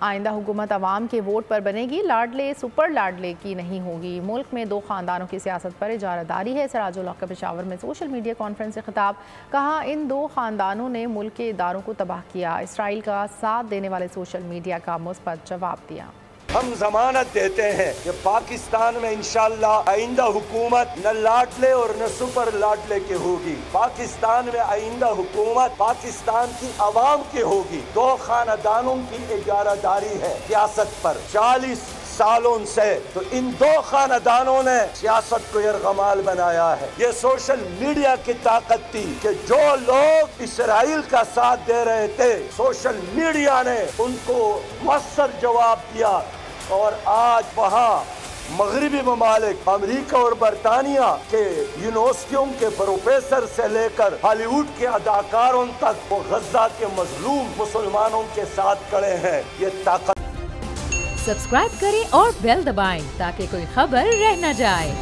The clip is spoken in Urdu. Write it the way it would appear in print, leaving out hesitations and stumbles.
آئندہ حکومت عوام کے ووٹ پر بنے گی، لاڈلے سپر لاڈلے کی نہیں ہوگی۔ ملک میں 2 خاندانوں کی سیاست پر اجارہ داری ہے۔ سراج الحق کا پشاور میں سوشل میڈیا کانفرنس سے خطاب، کہا ان 2 خاندانوں نے ملک کے اداروں کو تباہ کیا۔ اسرائیل کا ساتھ دینے والے سوشل میڈیا کا مثبت جواب دیا۔ ہم ضمانت دیتے ہیں کہ پاکستان میں انشاءاللہ آئندہ حکومت نہ لاڈلے اور نہ سپر لاڈلے کی ہوگی۔ پاکستان میں آئندہ حکومت پاکستان کی عوام کی ہوگی۔ 2 خاندانوں کی اجارہ داری ہے سیاست پر 40 سالوں سے، تو ان 2 خاندانوں نے سیاست کو یرغمال بنایا ہے۔ یہ سوشل میڈیا کی طاقت تھی کہ جو لوگ اسرائیل کا ساتھ دے رہے تھے، سوشل میڈیا نے ان کو مؤثر جواب دیا، اور آج وہاں مغربی ممالک امریکہ اور برطانیہ کے یونیورسٹیوں کے پروفیسر سے لے کر ہالی ووڈ کے اداکاروں تک وہ غزہ کے مظلوم مسلمانوں کے ساتھ کھڑے ہیں۔ یہ طاقت سبسکرائب کریں اور بیل دبائیں تاکہ کوئی خبر رہ نہ جائے۔